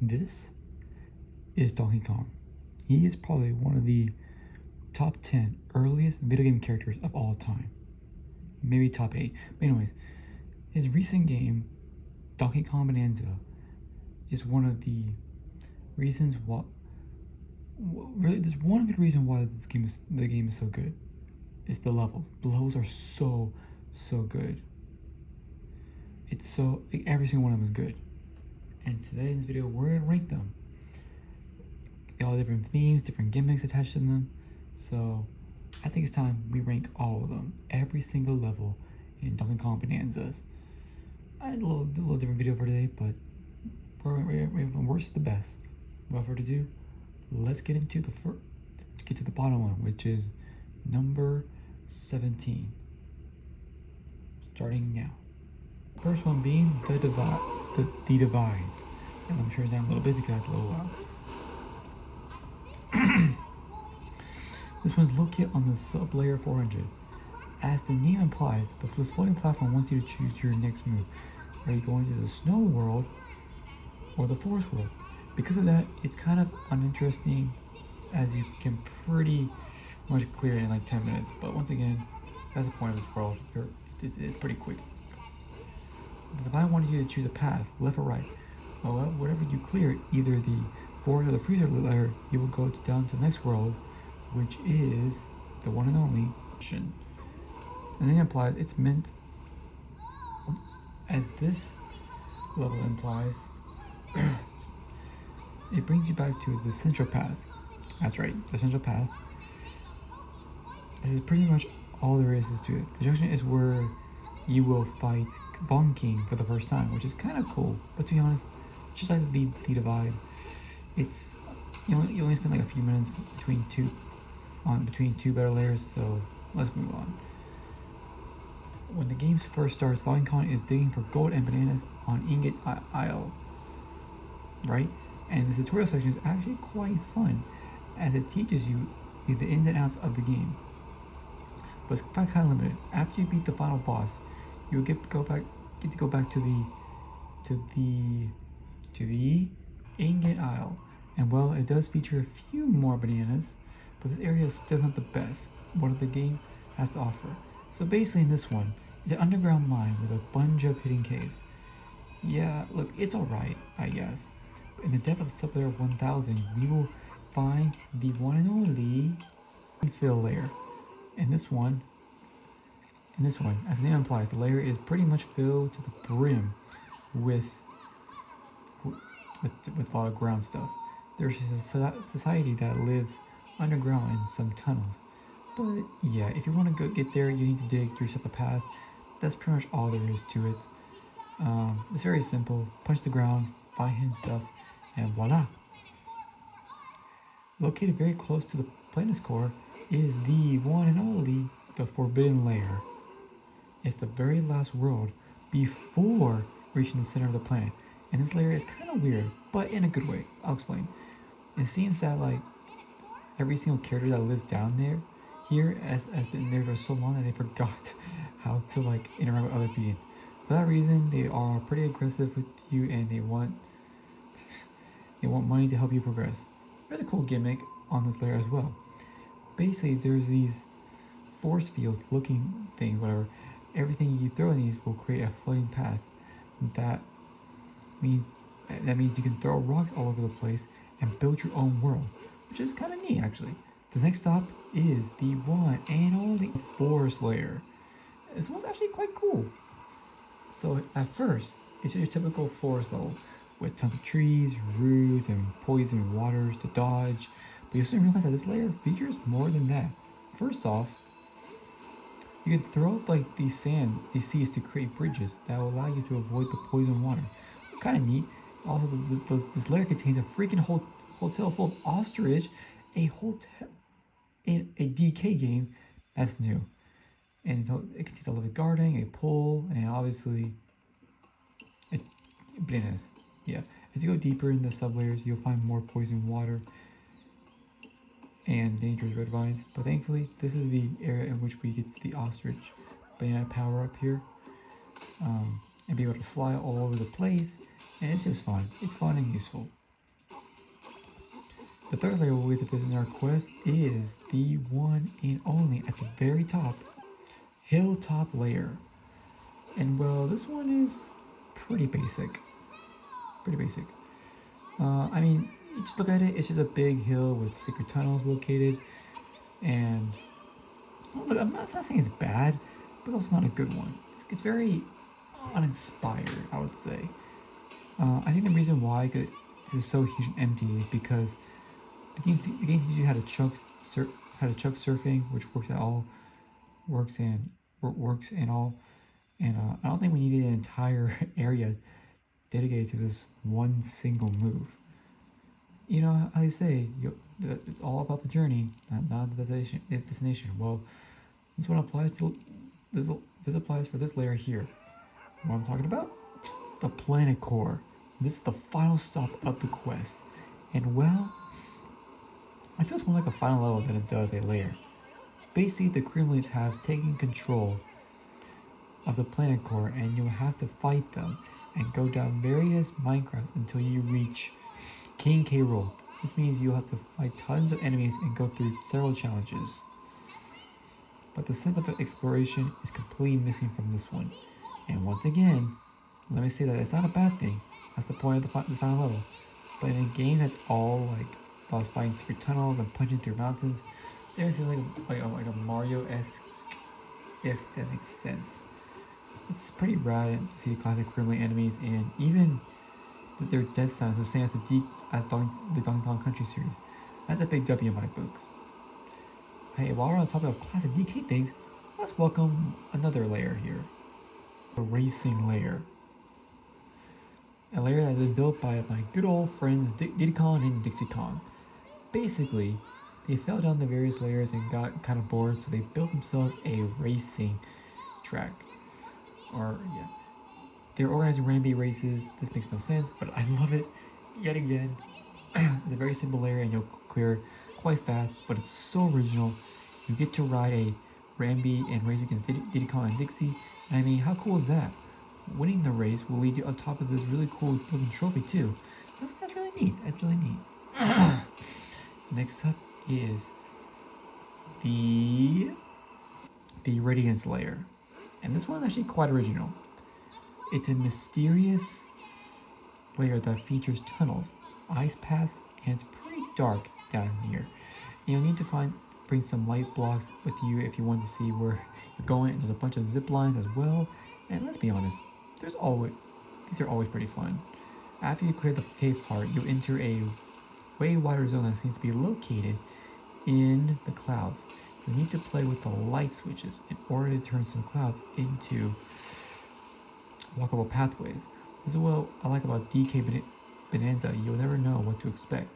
This is Donkey Kong. He is probably one of the top 10 earliest video game characters of all time. Maybe top 8. But anyways, his recent game, Donkey Kong Bananza, is one of the reasons why. Really, there's one good reason why the game is so good. It's the levels. The levels are so good. It's so like, every single one of them is good. And today in this video, we're gonna rank them. They all have different themes, different gimmicks attached to them. So I think it's time we rank all of them, every single level in Donkey Kong Bananzas. I had a little different video for today, but we're from worst to the best. Without further ado, let's get into the bottom one, which is number 17. Starting now. First one being the divide. And let me turn it down a little bit because it's a little loud. This one's located on the sub-layer 400. As the name implies, the floating platform wants you to choose your next move. Are you going to the snow world or the forest world? Because of that, it's kind of uninteresting, as you can pretty much clear it in like 10 minutes. But once again, that's the point of this world. It's pretty quick. But if I wanted you to choose a path, left or right, well, whatever you clear, either the forest or the freezer layer, you will go down to the next world, which is the one and only ocean. And then it implies it's meant, as this level implies, it brings you back to the central path. That's right, the central path. This is pretty much all there is to it. The junction is where you will fight Von King for the first time, which is kind of cool. But to be honest, just like the divide, it's you only spend like a few minutes between two better layers. So let's move on. When the game first starts, Donkey Kong is digging for gold and bananas on Ingot Isle, right? And the tutorial section is actually quite fun, as it teaches you the ins and outs of the game. But it's kind of limited. After you beat the final boss, you will get to go back to the Ingot Isle, and well, it does feature a few more bananas, but this area is still not the best what the game has to offer. So basically, in this one, it's an underground mine with a bunch of hidden caves. Yeah, look, it's alright, I guess. In the depth of sub-layer 1000, we will find the one and only fill layer. In this one, as the name implies, the layer is pretty much filled to the brim with a lot of ground stuff. There's a society that lives underground in some tunnels. But yeah, if you want to get there, you need to dig yourself a path. That's pretty much all there is to it. It's very simple. Punch the ground, find hidden stuff, and voila. Located very close to the planet's core is the one and only the Forbidden Layer. It's the very last world before reaching the center of the planet. And this layer is kind of weird, but in a good way. I'll explain. It seems that like every single character that lives down there here has been there for so long that they forgot how to like interact with other beings. For that reason, they are pretty aggressive with you, and they want money to help you progress. There's a cool gimmick on this layer as well. Basically, there's these force fields looking things, whatever. Everything you throw in these will create a floating path. That means you can throw rocks all over the place and build your own world, which is kind of neat actually. The next stop is the one and only forest layer. This one's actually quite cool. So at first, it's your typical forest level with tons of trees, roots, and poison waters to dodge. But you'll soon realize that this layer features more than that. First off, you can throw up like these seeds to create bridges that will allow you to avoid the poison water. Kind of neat. Also, this layer contains a freaking hotel full of ostrich, a hotel in a DK game that's new. And it contains a living garden, a pool, and obviously bananas. Yeah. As you go deeper in the sublayers, you'll find more poison water and dangerous red vines. But thankfully, this is the area in which we get the ostrich banana power up here. And be able to fly all over the place. And it's just fun. It's fun and useful. The third layer we'll visit in our quest is the one and only at the very top, Hilltop Layer. And well, this one is pretty basic. Pretty basic. I mean, you just look at it, it's just a big hill with secret tunnels located. And look, I'm not saying it's bad, but also not a good one. It's very uninspired, I would say. I think the reason why this is so huge and empty is because the game teaches you how to chuck surfing, which works and works and all. And I don't think we needed an entire area dedicated to this one single move. You know how you say it's all about the journey, not the destination. Well, this one applies to this applies for this layer here. What I'm talking about? The planet core. This is the final stop of the quest, and well, it feels more like a final level than it does a layer. Basically, the Kremlins have taken control of the planet core, and you'll have to fight them and go down various minecrafts until you reach King K. Rool. This means you'll have to fight tons of enemies and go through several challenges. But the sense of exploration is completely missing from this one. And once again, let me say that it's not a bad thing. That's the point of the final level. But in a game that's all like about fighting secret tunnels and punching through mountains, it's everything like a Mario-esque, if that makes sense. It's pretty rad to see the classic Kremlin enemies, and even their death sound is the same as the Donkey Kong Country series. That's a big W in my books. Hey, while we're on the topic of classic DK things, let's welcome another layer here. The Racing Layer. A layer that has been built by my good old friends Diddy Kong and Dixie Kong. Basically, they fell down the various layers and got kind of bored, so they built themselves a racing track. Or, yeah. They're organizing Ramby races. This makes no sense, but I love it. Yet again, it's a very simple layer and you'll clear quite fast, but it's so original. You get to ride a Ramby and race against Diddy Kong and Dixie. And I mean, how cool is that? Winning the race will lead you on top of this really cool looking trophy too. That's really neat. That's really neat. Next up is the Radiance layer. And this one's actually quite original. It's a mysterious layer that features tunnels, ice paths, and it's pretty dark down here. You'll need to bring some light blocks with you if you want to see where you're going. There's a bunch of zip lines as well, and let's be honest, these are always pretty fun. After you clear the cave part, you'll enter a way wider zone that seems to be located in the clouds. You need to play with the light switches in order to turn some clouds into walkable pathways. This is what I like about DK Bananza. You'll never know what to expect.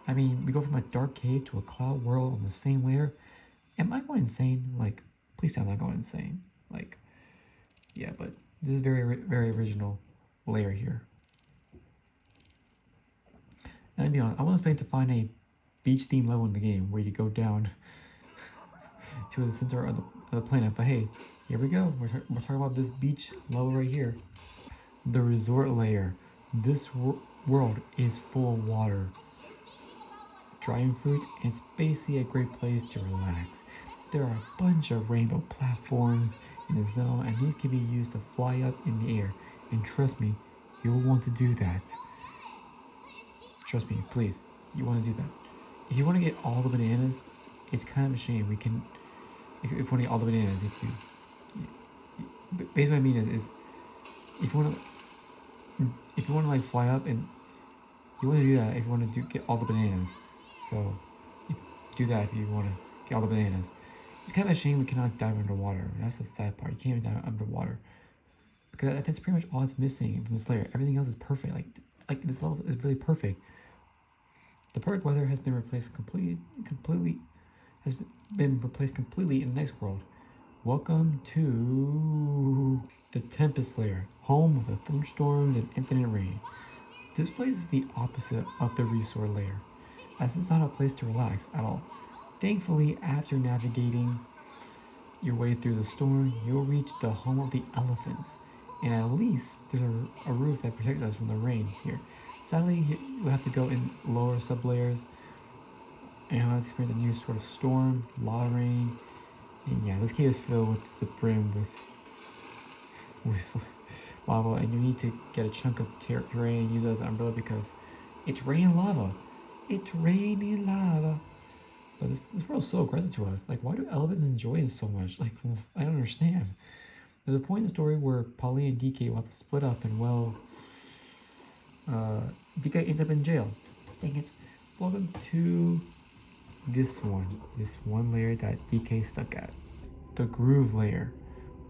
I mean, we go from a dark cave to a cloud world on the same layer. Am I going insane? Like, please tell me I'm not going insane. Like, yeah, but this is very, very original layer here. And to be honest, I wasn't expecting to find a beach theme level in the game where you go down to the center of the planet. But hey, here we go. We're talking about this beach level right here. The resort layer. This world is full of water, drying fruit, and it's basically a great place to relax. There are a bunch of rainbow platforms in the zone, and these can be used to fly up in the air. And trust me, you'll want to do that. Trust me, please, you want to do that. If you want to get all the bananas, it's kind of a shame. We can, if you want to get all the bananas, basically what I mean is if you want to like fly up, and you want to do that if you want to get all the bananas. So do that if you want to get all the bananas. It's kind of a shame we cannot dive underwater. That's the sad part. You can't even dive underwater because that's pretty much all it's missing from this layer. Everything else is perfect. Like this level is really perfect. The perfect weather has been replaced completely in the next world. Welcome to the Tempest layer, home of the thunderstorms and infinite rain. This place is the opposite of the Resort layer, as it's not a place to relax at all. Thankfully, after navigating your way through the storm, you'll reach the home of the elephants, and at least there's a roof that protects us from the rain here. Sadly, you'll have to go in lower sublayers and how to experience a new sort of storm, lava rain, and yeah, this cave is filled with the brim with lava, and you need to get a chunk of terrain and use it as an umbrella because it's raining lava. It's raining lava. But this world's so aggressive to us. Like, why do elephants enjoy it so much? Like, I don't understand. There's a point in the story where Polly and DK want to split up, and well, DK ends up in jail. Dang it. Welcome to this one layer that DK stuck at. The groove layer.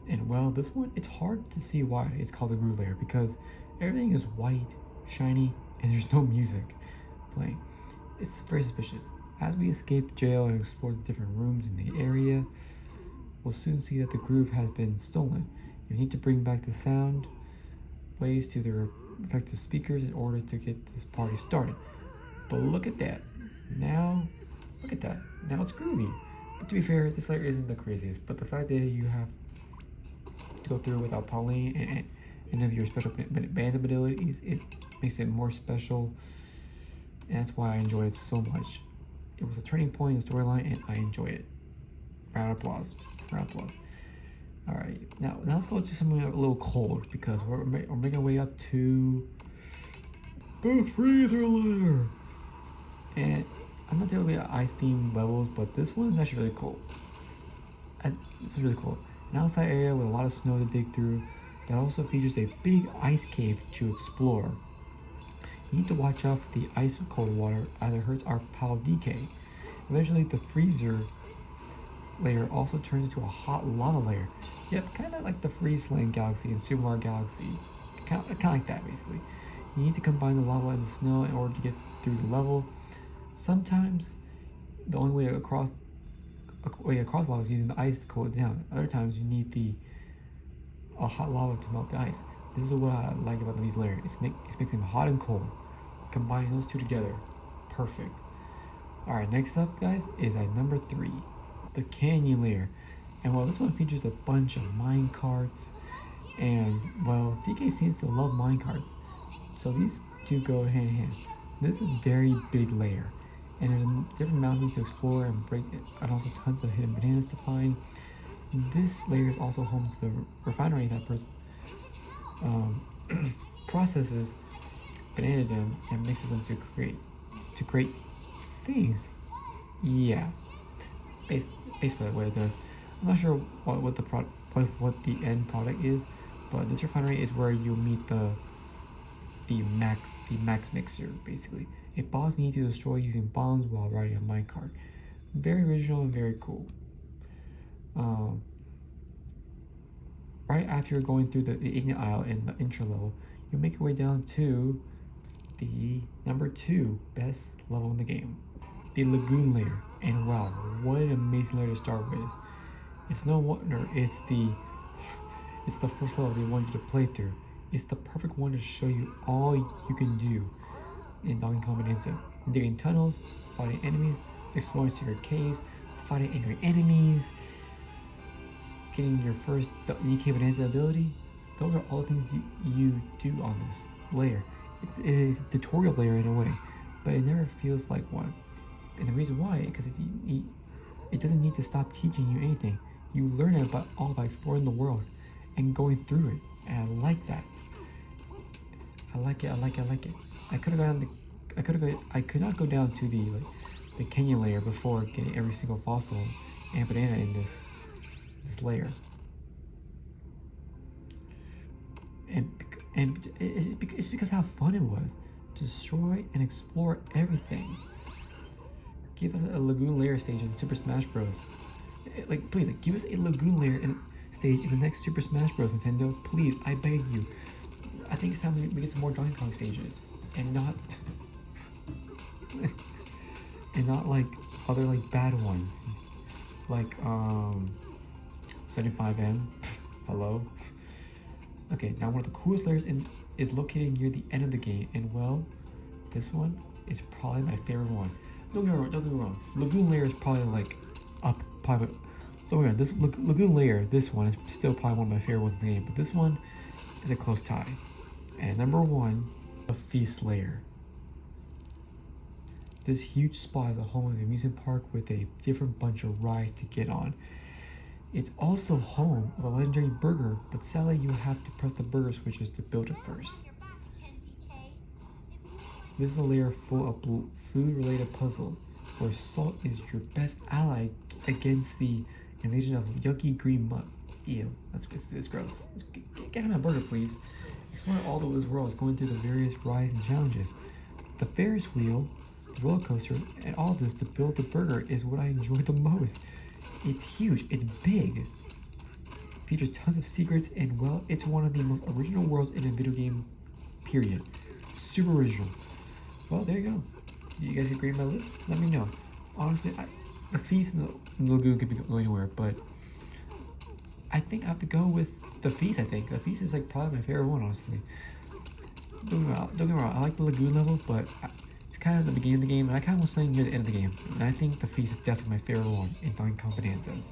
And well, this one, it's hard to see why it's called the groove layer because everything is white, shiny, and there's no music playing. It's very suspicious. As we escape jail and explore the different rooms in the area, we'll soon see that the groove has been stolen. You need to bring back the sound waves to their respective speakers in order to get this party started. But look at that. Now, look at that. Now it's groovy. But to be fair, this layer isn't the craziest, but the fact that you have to go through without Pauline and any of your special band abilities, it makes it more special, and that's why I enjoyed it so much. It was a turning point in the storyline, and I enjoyed it. Round of applause. Round of applause. All right, now let's go to something a little cold because we're making our way up to the freezer layer, and I'm not terribly at ice theme levels, but this one is actually really cool. This is really cool. An outside area with a lot of snow to dig through that also features a big ice cave to explore. You need to watch out for the ice cold water as it hurts our pal DK. Eventually, the freezer layer also turns into a hot lava layer. Yep, kind of like the Freeze Lane Galaxy in Super Mario Galaxy. Kind of like that, basically. You need to combine the lava and the snow in order to get through the level. Sometimes, the only way across lava is using the ice to cool it down. Other times, you need a hot lava to melt the ice. This is what I like about these layers. It makes them hot and cold. Combining those two together, perfect. All right, next up, guys, is at number 3, the canyon layer. And well, this one features a bunch of mine carts, and well, DK seems to love mine carts, so these two go hand in hand. This is a very big layer, and there's different mountains to explore and break, and also tons of hidden bananas to find. This layer is also home to the refinery that processes banana them and mixes them to create things. Yeah, basically what it does. I'm not sure what the end product is, but this refinery is where you meet the max mixer, basically. A boss you need to destroy using bombs while riding a minecart. Very original and very cool. Right after you're going through the ignite aisle in the intro level, you make your way down to the number 2 best level in the game, the lagoon layer. And wow, what an amazing layer to start with. It's no wonder it's the first level they wanted you to play through. It's the perfect one to show you all you can do in Donkey Kong Bananza. Digging tunnels, fighting enemies, exploring secret caves, fighting angry enemies, getting your first DK Bananza ability. Those are all the things you do on this layer. It is a tutorial layer in a way, but it never feels like one. And the reason why is because it doesn't need to stop teaching you anything. You learn it all by exploring the world and going through it. And I like that. I like it. I could not go down to the canyon layer before getting every single fossil and banana in this layer. And it's because how fun it was to destroy and explore everything. Give us a lagoon layer stage in Super Smash Bros. Please, give us a lagoon layer stage in the next Super Smash Bros. Nintendo. Please, I beg you. I think it's time we get some more Donkey Kong stages, and not like other bad ones, like 75M. Hello. Okay, now one of the coolest layers is located near the end of the game, and well, this one is probably my favorite one. Don't get me wrong. Lagoon layer is probably probably. Don't get me wrong. This lagoon layer, this one is still probably one of my favorite ones in the game, but this one is a close tie. And number 1, the feast layer. This huge spot is a home of an amusement park with a different bunch of rides to get on. It's also home of a legendary burger, but sadly you have to press the burger switches to build it first. This is a layer full of food-related puzzles, where salt is your best ally against the invasion of yucky green mud. Ew, it's gross. Get him a burger, please. Explore all of this world, going through the various rides and challenges. The Ferris wheel, the roller coaster, and all this to build the burger is what I enjoy the most. It's huge, it's big, features tons of secrets, and well, it's one of the most original worlds in a video game, period. Super original. Well, there you go. Do you guys agree with my list? Let me know. Honestly, the feast and the lagoon could be going anywhere, but I think I have to go with the feast. I think the feast is like probably my favorite one, honestly. Don't get me wrong. I like the lagoon level, but it's kind of the beginning of the game, and I kind of was saying near the end of the game. And I think the feast is definitely my favorite one in Donkey Kong Bonanzas.